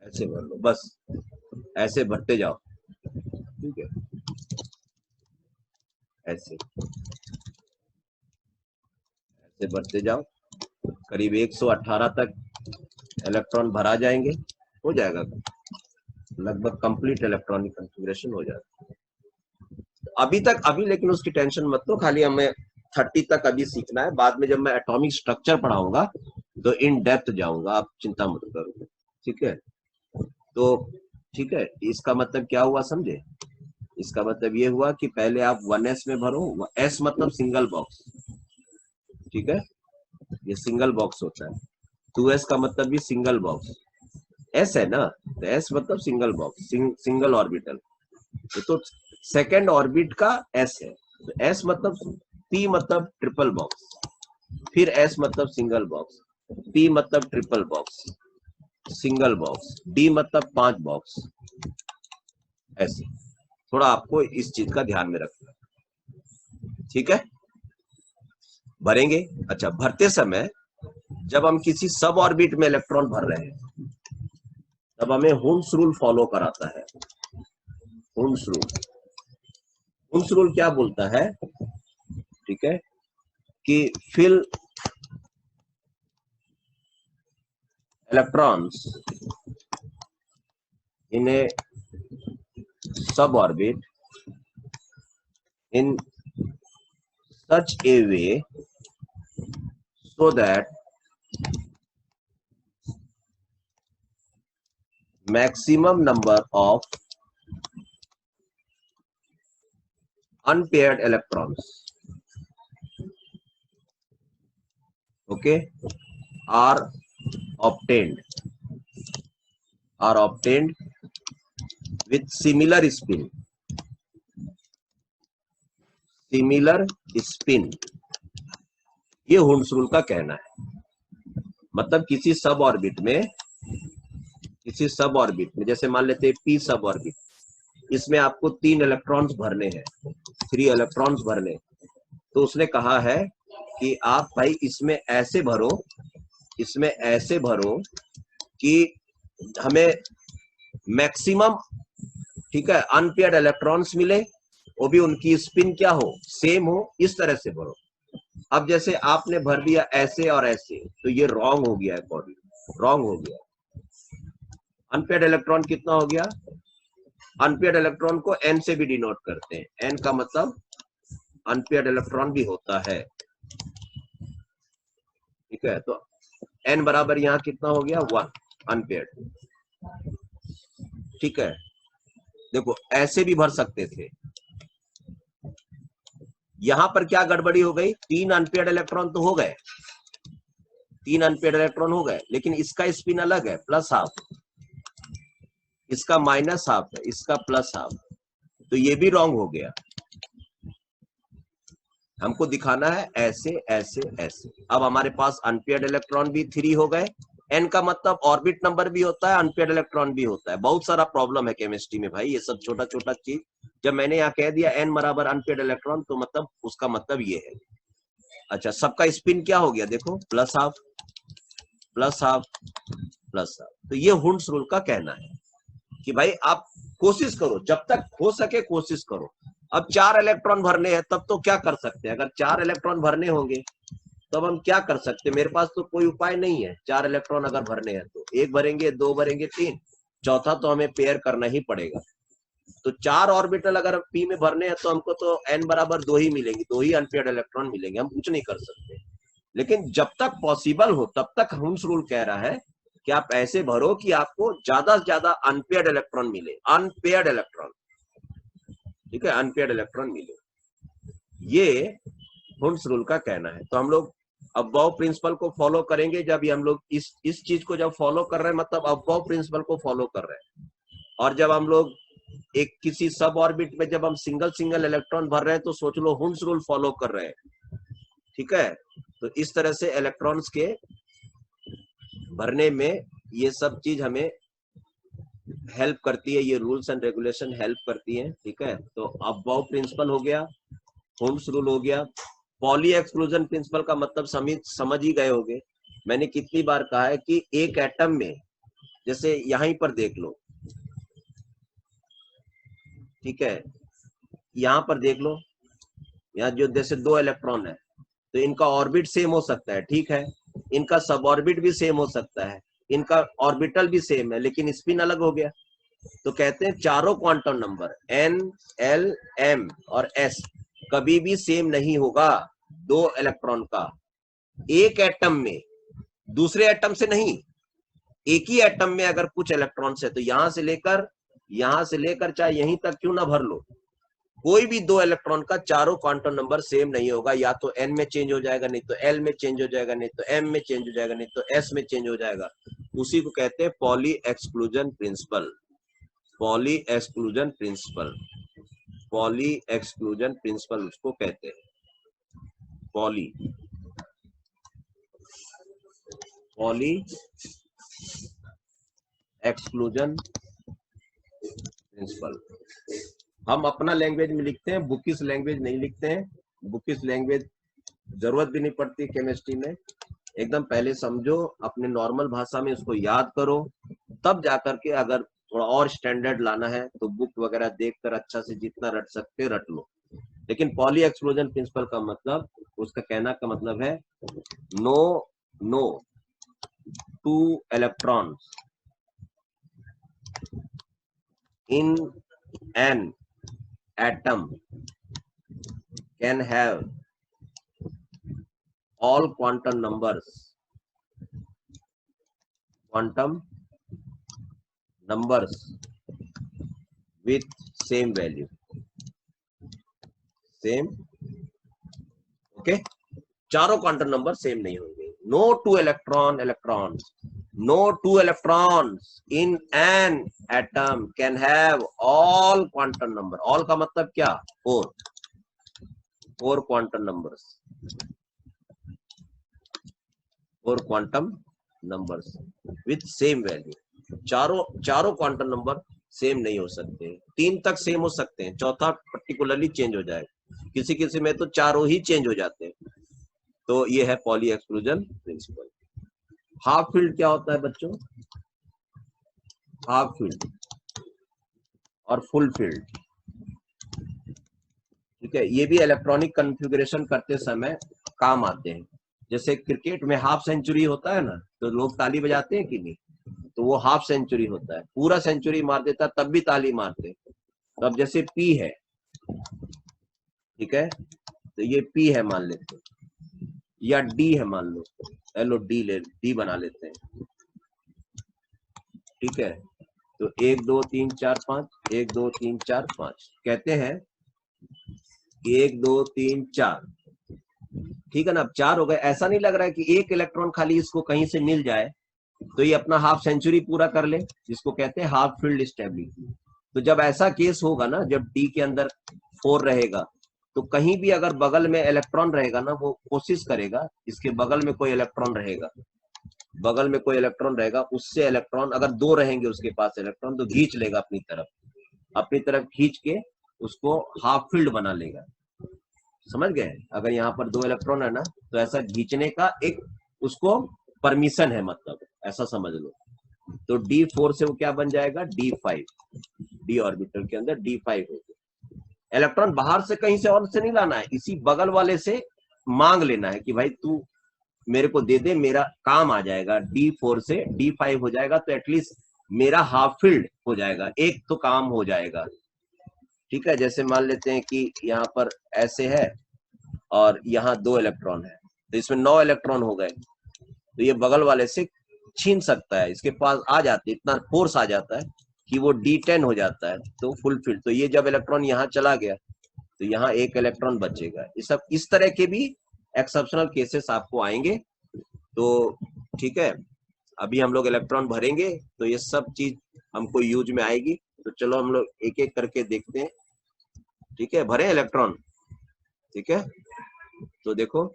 ऐसे भर लो, बस ऐसे भरते जाओ, ठीक है, ऐसे। से बढ़ते जाओ, करीब 118 तक इलेक्ट्रॉन भरा जाएंगे, हो जाएगा लगभग कंप्लीट इलेक्ट्रॉनिक कॉन्फ़िगरेशन हो जाएगा। अभी तक अभी लेकिन उसकी टेंशन मत लो, खाली हमें 30 तक अभी सीखना है। बाद में जब मैं एटॉमिक स्ट्रक्चर पढ़ाऊंगा तो इन डेप्थ जाऊंगा, आप चिंता मत करो, ठीक है। तो ठीक है, इसका मतलब क्या हुआ समझे? इसका मतलब ये हुआ कि पहले आप 1s में भरो, s मतलब सिंगल बॉक्स, ठीक है, ये सिंगल बॉक्स होता है। 2s का मतलब भी सिंगल बॉक्स, s है ना, तो s मतलब सिंगल बॉक्स, सिंगल ऑर्बिटल। तो सेकेंड ऑर्बिट का s है, तो s मतलब p मतलब ट्रिपल बॉक्स, फिर s मतलब सिंगल बॉक्स, p मतलब triple box, single box, d मतलब 5 बॉक्स, ऐसे। थोड़ा आपको इस चीज का ध्यान में रखना, ठीक है। भरेंगे, अच्छा भरते समय जब हम किसी सब ऑर्बिट में इलेक्ट्रॉन भर रहे हैं तब हमें हुन्स रूल फॉलो कराता है। हुन्स रूल, हुन्स रूल क्या बोलता है, ठीक है, कि फिल इलेक्ट्रॉन्स इन ए सब orbit in such a way so that maximum number of unpaired electrons, okay, are obtained with similar spin, ये हुन्स रूल का कहना है। मतलब किसी सब ऑर्बिट में जैसे मान लेते हैं पी सब ऑर्बिट, इसमें आपको 3 इलेक्ट्रॉन्स भरने हैं, 3 इलेक्ट्रॉन्स भरने, तो उसने कहा है कि आप भाई इसमें ऐसे भरो कि हमें मैक्सिमम, ठीक है, अनपेयर्ड इलेक्ट्रॉन्स मिले, वो भी उनकी स्पिन क्या हो, सेम हो, इस तरह से भरो। अब जैसे आपने भर दिया ऐसे और ऐसे, तो ये रॉन्ग हो गया है, बॉडी रॉन्ग हो गया। अनपेयर्ड इलेक्ट्रॉन कितना हो गया, अनपेयर्ड इलेक्ट्रॉन को n से भी डिनोट करते हैं, n का मतलब अनपेयर्ड इलेक्ट्रॉन भी होता है, ठीक है। तो n बराबर यहाँ कितना हो गया, 1 अनपेयर्ड, ठीक है। देखो ऐसे भी भर सकते थे, यहां पर क्या गड़बड़ी हो गई, 3 अनपेयर्ड इलेक्ट्रॉन तो हो गए, 3 अनपेयर्ड इलेक्ट्रॉन हो गए, लेकिन इसका स्पिन अलग है, प्लस हाफ, इसका माइनस हाफ है, इसका प्लस हाफ, तो ये भी रॉन्ग हो गया। हमको दिखाना है ऐसे ऐसे ऐसे। अब हमारे पास अनपेयर्ड इलेक्ट्रॉन भी 3 हो गए, n का मतलब ऑर्बिट नंबर भी होता है, अनपेयर्ड इलेक्ट्रॉन भी होता है। बहुत सारा प्रॉब्लम है केमिस्ट्री में भाई, ये सब छोटा छोटा चीज। जब मैंने यहाँ कह दिया n बराबर अनपेयर्ड इलेक्ट्रॉन, तो मतलब उसका मतलब ये है। अच्छा, सबका स्पिन क्या हो गया, देखो plus half plus half plus half. तो ये हुन्स रूल का कहना है कि भाई आप कोशिश करो, जब तक हो सके कोशिश करो। अब 4 इलेक्ट्रॉन भरने हैं, तब तो क्या कर सकते हैं, अगर 4 इलेक्ट्रॉन भरने होंगे तब हम क्या कर सकते हैं, मेरे पास तो कोई उपाय नहीं है। 4 इलेक्ट्रॉन अगर भरने हैं तो 1 भरेंगे, 2 भरेंगे, 3, चौथा तो हमें पेयर करना ही पड़ेगा। तो 4 ऑर्बिटल अगर पी में भरने हैं तो हमको तो n बराबर 2 ही मिलेंगे, 2 ही अनपेयर्ड इलेक्ट्रॉन मिलेंगे, हम कुछ नहीं कर सकते। लेकिन जब तक पॉसिबल हो तब तक हुन्स रूल कह रहा है कि आप ऐसे भरो कि आपको ज्यादा से ज्यादा अनपेयर्ड इलेक्ट्रॉन मिले, अनपेयर्ड इलेक्ट्रॉन, ठीक है, अनपेयर्ड इलेक्ट्रॉन मिले, ये हुन्स रूल का कहना है। तो हम लोग अबव प्रिंसिपल को फॉलो करेंगे। जब ये हम लोग इस चीज को जब फॉलो कर रहे हैं, मतलब अबव प्रिंसिपल को फॉलो कर रहे हैं। और जब हम लोग एक किसी सब ऑर्बिट में जब हम सिंगल सिंगल इलेक्ट्रॉन भर रहे हैं, तो सोच लो हुन्स रूल फॉलो कर रहे हैं, ठीक है। तो इस तरह से इलेक्ट्रॉन्स के भरने में ये सब चीज हमें हेल्प करती है, ये रूल्स एंड रेगुलेशन हेल्प करती है, ठीक है। तो अबव प्रिंसिपल हो गया, हुन्स रूल हो गया। पॉली एक्सक्लूजन प्रिंसिपल का मतलब समझ ही गए होंगे। मैंने कितनी बार कहा है कि एक एटम में, जैसे यहीं पर देख लो, ठीक है, यहां पर देख लो, यहाँ जो जैसे 2 इलेक्ट्रॉन है, तो इनका ऑर्बिट सेम हो सकता है, ठीक है, इनका सब ऑर्बिट भी सेम हो सकता है, इनका ऑर्बिटल भी सेम है, लेकिन स्पिन अलग हो गया। तो कहते हैं चारों quantum number n, l, m और s कभी भी सेम नहीं होगा दो इलेक्ट्रॉन का एक एटम में, दूसरे एटम से नहीं। एक ही एटम में अगर कुछ इलेक्ट्रॉन्स है तो यहां से लेकर चाहे यहीं तक क्यों ना भर लो, कोई भी दो इलेक्ट्रॉन का चारों क्वांटम नंबर सेम नहीं होगा, या तो n में चेंज हो जाएगा, नहीं तो l में चेंज हो जाएगा, नहीं तो m में चेंज हो जाएगा, नहीं तो s में चेंज हो जाएगा। उसी को कहते हैं poly exclusion principle. Poly exclusion principle, poly exclusion principle उसको कहते हैं। Poly exclusion principle. हम अपना लैंग्वेज में लिखते हैं, बुकिश लैंग्वेज नहीं लिखते हैं। बुकिश लैंग्वेज जरूरत भी नहीं पड़ती केमिस्ट्री में। एकदम पहले समझो, अपने नॉर्मल भाषा में इसको याद करो, तब जाकर के अगर थोड़ा और स्टैंडर्ड लाना है तो बुक वगैरह देखकर अच्छा से जितना रट सकते रट लो। लेकिन पॉली एक्सक्लूजन प्रिंसिपल का मतलब, उसका कहना का मतलब है no two electrons in an atom can have all quantum numbers with same value, same, okay, चारों क्वांटम नंबर सेम नहीं होंगे। No two electrons in an atom can have all quantum number. All का मतलब क्या? Four quantum numbers with same value. चारों quantum number same नहीं हो सकते, 3 तक सेम हो सकते हैं, चौथा पर्टिकुलरली चेंज हो जाएगा, किसी में तो चारों ही चेंज हो जाते हैं। तो ये है poly exclusion principle. Half field क्या होता है बच्चों? हाफ फील्ड और फुल फील्ड, ठीक है, ये भी इलेक्ट्रॉनिक कॉन्फ़िगरेशन करते समय काम आते हैं। जैसे क्रिकेट में हाफ सेंचुरी होता है ना, तो लोग ताली बजाते हैं कि नहीं? तो वो हाफ सेंचुरी होता है, पूरा सेंचुरी मार देता तब भी ताली मारते। तो अब जैसे पी है, ठीक है, तो ये पी है मान लेते हैं, या डी है मान लो, एलो डी बना लेते हैं, ठीक है। तो 1 2 3 4 5, 1 2 3 4 5 कहते हैं, 1 2 3 4, ठीक है ना। अब 4 हो गए, ऐसा नहीं लग रहा है कि एक इलेक्ट्रॉन खाली इसको कहीं से मिल जाए तो ये अपना हाफ सेंचुरी पूरा कर ले, जिसको कहते हैं हाफ फील्ड स्टेबिलिटी। तो जब ऐसा केस होगा ना, जब डी के अंदर 4 रहेगा, तो कहीं भी अगर बगल में इलेक्ट्रॉन रहेगा ना, वो कोशिश करेगा, इसके बगल में कोई इलेक्ट्रॉन रहेगा, उससे इलेक्ट्रॉन अगर 2 रहेंगे उसके पास इलेक्ट्रॉन, तो खींच लेगा अपनी तरफ खींच के उसको हाफ फील्ड बना लेगा। समझ गए? अगर यहाँ पर 2 इलेक्ट्रॉन है ना, तो ऐसा खींचने का एक उसको परमिशन है, मतलब ऐसा समझ लो। तो D4 से वो क्या बन जाएगा? D5, डी ऑर्बिटल के अंदर D5 होगा। इलेक्ट्रॉन बाहर से कहीं से और से नहीं लाना है, इसी बगल वाले से मांग लेना है कि भाई तू मेरे को दे दे, मेरा काम आ जाएगा, D4 से D5 हो जाएगा, तो एटलीस्ट मेरा हाफ फील्ड हो जाएगा, एक तो काम हो जाएगा, ठीक है। जैसे मान लेते हैं कि यहाँ पर ऐसे है और यहाँ 2 इलेक्ट्रॉन है, तो इसमें 9 इलेक्ट्रॉन हो गए, तो ये बगल वाले से छीन सकता है, इसके पास आ जाती है, इतना फोर्स आ जाता है कि वो D10 हो जाता है, तो फुल फील्ड। तो ये जब इलेक्ट्रॉन यहाँ चला गया तो यहाँ एक इलेक्ट्रॉन बचेगा। ये सब इस तरह के भी एक्सेप्शनल केसेस आपको आएंगे, तो ठीक है। अभी हम लोग इलेक्ट्रॉन भरेंगे तो ये सब चीज हमको यूज में आएगी। तो चलो हम लोग एक एक करके देखते हैं, ठीक है। भरे इलेक्ट्रॉन, ठीक है। तो देखो,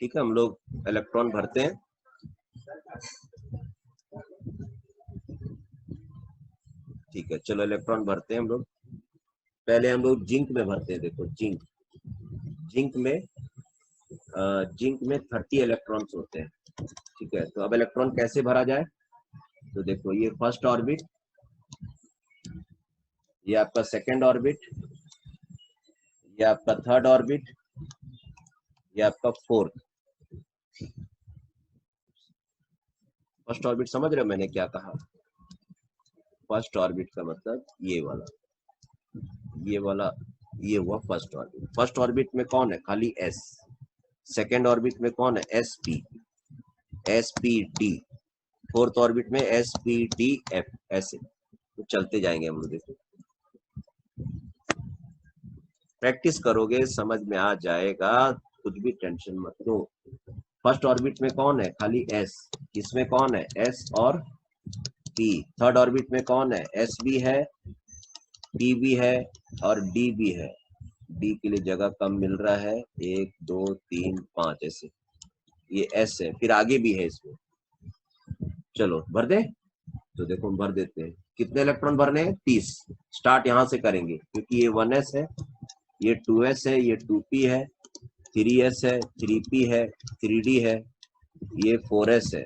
ठीक है, हम लोग इलेक्ट्रॉन भरते हैं, ठीक है। चलो इलेक्ट्रॉन भरते हैं हम लोग। पहले हम लोग जिंक में भरते हैं। देखो जिंक में 30 इलेक्ट्रॉन्स होते हैं, ठीक है। तो अब इलेक्ट्रॉन कैसे भरा जाए? तो देखो, ये फर्स्ट ऑर्बिट, ये आपका सेकेंड ऑर्बिट, ये आपका थर्ड ऑर्बिट, ये आपका फोर्थ। फर्स्ट ऑर्बिट समझ रहे हो मैंने क्या कहा? फर्स्ट ऑर्बिट का मतलब ये वाला, ये वाला, ये हुआ फर्स्ट ऑर्बिट। फर्स्ट ऑर्बिट में कौन है? खाली एस। सेकेंड ऑर्बिट में कौन है? S P, S P D. Fourth orbit में एस पी डी एफ। ऐसे तो चलते जाएंगे हम लोग। देखो प्रैक्टिस करोगे समझ में आ जाएगा, कुछ भी टेंशन मत लो। फर्स्ट ऑर्बिट में कौन है? खाली एस। इसमें कौन है? एस और पी। थर्ड ऑर्बिट में कौन है? एस भी है, पी भी है और डी भी है। डी के लिए जगह कम मिल रहा है, 1 2 3 5 ऐसे। ये एस है, फिर आगे भी है इसमें। चलो भर दे। तो देखो हम भर देते हैं। कितने इलेक्ट्रॉन भरने हैं? 30। स्टार्ट यहां से करेंगे क्योंकि ये 1s है, ये 2s है, ये 2p है, 3s है, 3p है, 3d है, ये 4s है।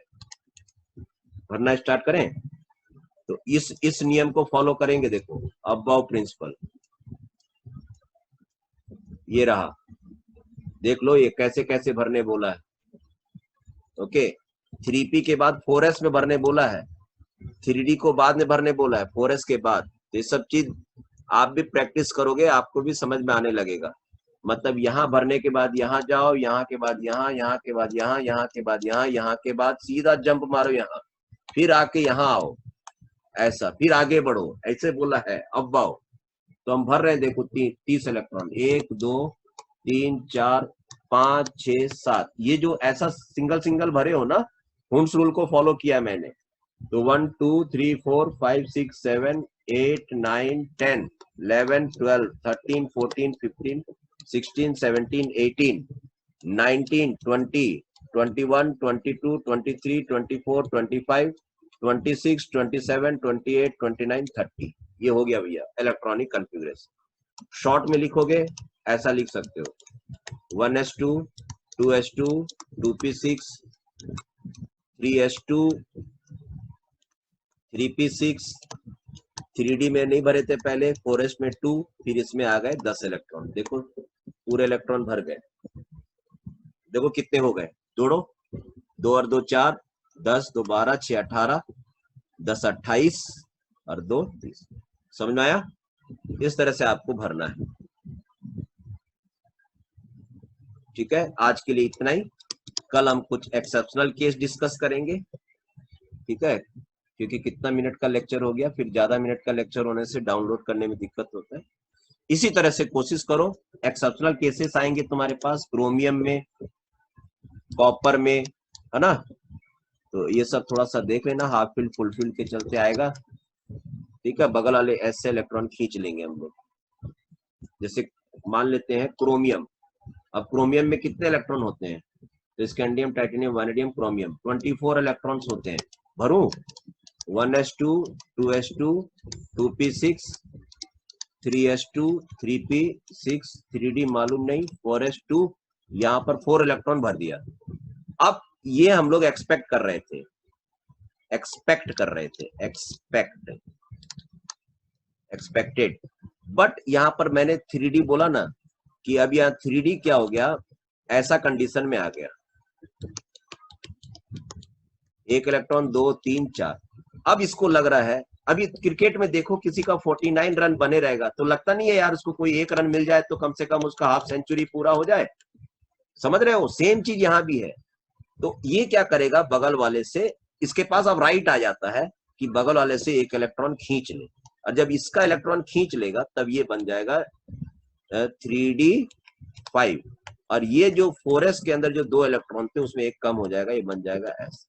भरना स्टार्ट करें। तो इस नियम को फॉलो करेंगे। देखो अबव प्रिंसिपल ये रहा, देख लो ये कैसे कैसे भरने बोला है। ओके, 3p के बाद 4s में भरने बोला है, 3d को बाद में भरने बोला है 4s के बाद। तो ये सब चीज आप भी प्रैक्टिस करोगे, आपको भी समझ में आने लगेगा। मतलब यहाँ भरने के बाद यहाँ जाओ, यहाँ के बाद यहाँ, यहाँ के बाद यहाँ, यहाँ के बाद यहाँ, यहाँ के बाद सीधा जंप मारो यहाँ, फिर आके यहाँ आओ, ऐसा फिर आगे बढ़ो, ऐसे बोला है। अब आओ तो हम भर रहे हैं। देखो 30 इलेक्ट्रॉन, 1 2 3 4 5 6 7। ये जो ऐसा सिंगल सिंगल भरे हो ना, हुंस रूल को फॉलो किया मैंने। तो 1 2 3 4 5 6 7 8 9 10 11 12 13 14 15 16 17 18 19 20 21 22 23 24 25 26 27 28 29 30। ये हो गया भैया इलेक्ट्रॉनिक कॉन्फ़िगरेशन। शॉर्ट में लिखोगे ऐसा लिख सकते हो 1s2 2s2 2p6 3s2 3p6। 3d में नहीं भरे थे पहले, 4s में 2, फिर इसमें आ गए 10 इलेक्ट्रॉन। देखो पूरे इलेक्ट्रॉन भर गए। देखो कितने हो गए, जोड़ो 2 और 2 4, 10 2 12 6 18, 10 28 और 2 30। समझ में आया? इस तरह से आपको भरना है। ठीक है, आज के लिए इतना ही। कल हम कुछ एक्सेप्शनल केस डिस्कस करेंगे। ठीक है, क्योंकि कितना मिनट का लेक्चर हो गया, फिर ज्यादा मिनट का लेक्चर होने से डाउनलोड करने में दिक्कत होता है। इसी तरह से कोशिश करो। एक्सेप्शनल केसेस आएंगे तुम्हारे पास क्रोमियम में, कॉपर में, है ना। तो ये सब थोड़ा सा देख लेना, हाफ फील्ड फुल फील्ड के चलते आएगा। ठीक है, बगल वाले ऐसे इलेक्ट्रॉन खींच लेंगे हम लोग। जैसे मान लेते हैं क्रोमियम। अब क्रोमियम में कितने इलेक्ट्रॉन होते हैं? तो scandium, titanium, vanadium, chromium 24 electrons होते हैं। भरूं 1s2 2s2 2p6 3s2 3p6 3d मालूम नहीं 4s2, यहाँ पर 4 इलेक्ट्रॉन भर दिया। अब ये हम लोग एक्सपेक्ट कर रहे थे, एक्सपेक्टेड। बट यहाँ पर मैंने 3d बोला ना, कि अब यहाँ 3d क्या हो गया, ऐसा कंडीशन में आ गया। 1 इलेक्ट्रॉन 2 3 4। अब इसको लग रहा है, अभी क्रिकेट में देखो किसी का 49 रन बने रहेगा तो लगता नहीं है यार उसको कोई 1 रन मिल जाए तो कम से कम उसका हाफ सेंचुरी पूरा हो जाए। समझ रहे हो? सेम चीज यहाँ भी है। तो ये क्या करेगा, बगल वाले से, इसके पास अब राइट आ जाता है कि बगल वाले से 1 इलेक्ट्रॉन खींच ले, और जब इसका इलेक्ट्रॉन खींच लेगा तब ये बन जाएगा 3d5, और ये जो 4s के अंदर जो 2 इलेक्ट्रॉन थे उसमें एक कम हो जाएगा, ये बन जाएगा s।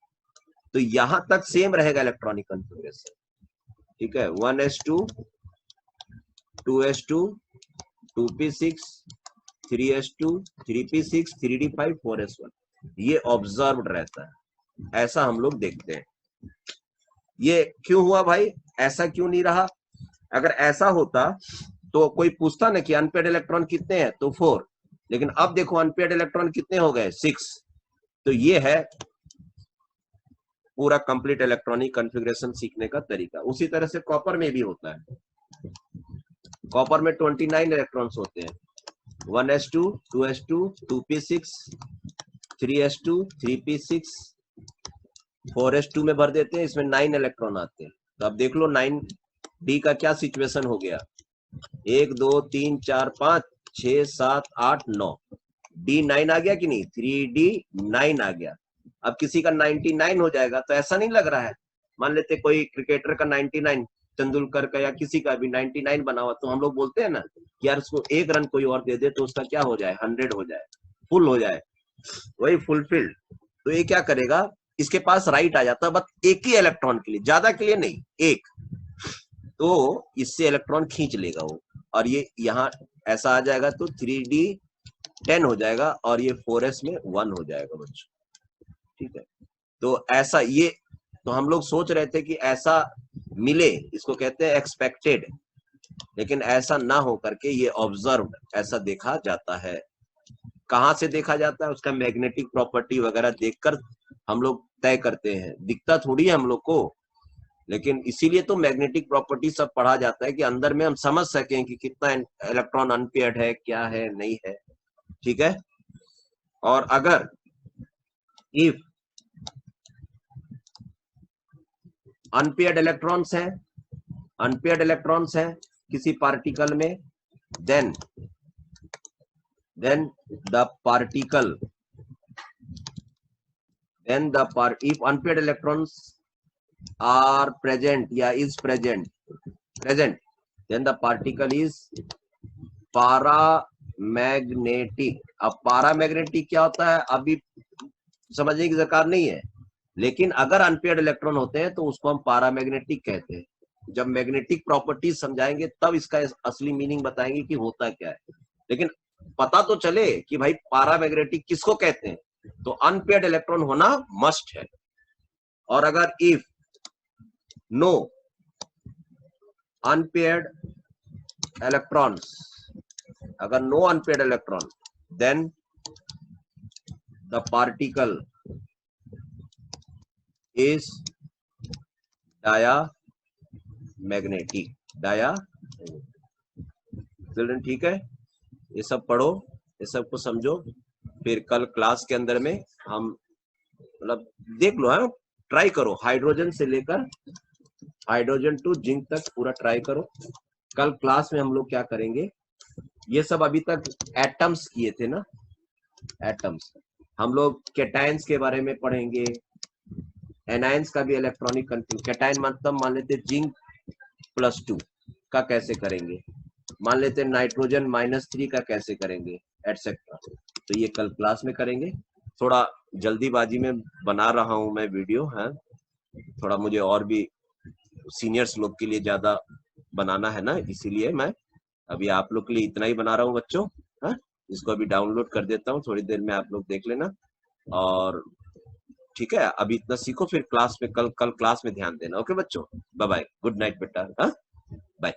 तो यहां तक सेम रहेगा इलेक्ट्रॉनिक कॉन्फ़िगरेशन। ठीक है, 1s2 2s2 2p6 3s2 3p6 3d5 4s1। ये ऑब्जर्व्ड रहता है, ऐसा हम लोग देखते हैं। ये क्यों हुआ भाई, ऐसा क्यों नहीं रहा? अगर ऐसा होता तो कोई पूछता ना कि अनपेड इलेक्ट्रॉन कितने हैं, तो 4। लेकिन अब देखो अनपेड इलेक्ट्रॉन कितने हो गए, 6। तो ये है पूरा कंप्लीट इलेक्ट्रॉनिक कॉन्फ़िगरेशन सीखने का तरीका। उसी तरह से कॉपर में भी होता है। कॉपर में 29 इलेक्ट्रॉन्स होते हैं। 1s2 2s2 2p6 3s2 3p6 4s2 में भर देते हैं, इसमें 9 इलेक्ट्रॉन आते हैं। तो अब देख लो 9d का क्या सिचुएशन हो गया, 1 2 3 4 5 6 7 8 9, D9 आ गया कि नहीं, 3D9 आ गया। अब किसी का 99 हो जाएगा तो ऐसा नहीं लग रहा है, मान लेते कोई क्रिकेटर का 99, तेंदुलकर का या किसी का भी 99 बना हुआ, तो हम लोग बोलते हैं ना कि यार उसको 1 रन कोई और दे दे तो उसका क्या हो जाए, 100 हो जाए, फुल हो जाए, वही फुलफिल्ड। तो ये क्या करेगा, इसके पास राइट आ जाता है बस एक ही इलेक्ट्रॉन के लिए, ज्यादा के लिए नहीं, एक, तो इससे इलेक्ट्रॉन खींच लेगा वो, और ये यहाँ ऐसा आ जाएगा तो 3D10 हो जाएगा और ये 4s में 1 हो जाएगा बच्चों, ठीक है। तो ऐसा ये, तो हम लोग सोच रहे थे कि ऐसा मिले, इसको कहते हैं एक्सपेक्टेड, लेकिन ऐसा ना हो करके ये ऑब्जर्व्ड, ऐसा देखा जाता है। कहाँ से देखा जाता है, उसका मैग्नेटिक प्रॉपर्टी वगैरह देखकर हम लोग तय करते हैं, दिखता थोड़ी है हम लोग को, लेकिन इसीलिए तो मैग्नेटिक प्रॉपर्टी सब पढ़ा जाता है कि अंदर में हम समझ सकें कि कितना इलेक्ट्रॉन अनपेयर्ड है, क्या है, नहीं है, ठीक है। और अगर इफ अनपेयर्ड इलेक्ट्रॉन्स हैं, अनपेयर्ड इलेक्ट्रॉन्स हैं किसी पार्टिकल में, then the particle, if unpaired electrons are present या is present, then the particle is paramagnetic। अब paramagnetic क्या होता है अभी समझने की दरकार नहीं है, लेकिन अगर अनपेयर्ड इलेक्ट्रॉन होते हैं तो उसको हम पारामैग्नेटिक कहते हैं। जब मैग्नेटिक प्रॉपर्टीज समझाएंगे तब इसका असली मीनिंग बताएंगे कि होता क्या है, लेकिन पता तो चले कि भाई पारामैग्नेटिक किसको कहते हैं, तो अनपेयर्ड इलेक्ट्रॉन होना मस्ट है। और अगर इफ नो अनपेयर्ड इलेक्ट्रॉन्स, अगर no unpaired electron, then the particle is diamagnetic, children, ठीक है। ये सब पढ़ो, ये सब को समझो, फिर कल क्लास के अंदर में हम मतलब देख लो, है ट्राई करो, हाइड्रोजन से लेकर हाइड्रोजन टू जिंक तक पूरा ट्राई करो। कल क्लास में हम लोग क्या करेंगे, ये सब अभी तक एटम्स किए थे ना, एटम्स, हम लोग कैटायंस के बारे में पढ़ेंगे, एनायंस का भी इलेक्ट्रॉनिक कंफ्यूज, कैटायन मतलब मान लेते जिंक +2 का कैसे करेंगे, मान लेते नाइट्रोजन -3 का कैसे करेंगे, एटसेट्रा। तो ये कल क्लास में करेंगे। थोड़ा जल्दीबाजी में बना रहा हूं मैं वीडियो, है थोड़ा मुझे और भी सीनियर्स लोग के लिए ज्यादा बनाना है ना, इसीलिए मैं अभी आप लोग के लिए इतना ही बना रहा हूँ बच्चों। है इसको अभी डाउनलोड कर देता हूँ, थोड़ी देर में आप लोग देख लेना, और ठीक है अभी इतना सीखो, फिर क्लास में कल क्लास में ध्यान देना। ओके बच्चों, बाय बाय, गुड नाइट बेटा, बाय।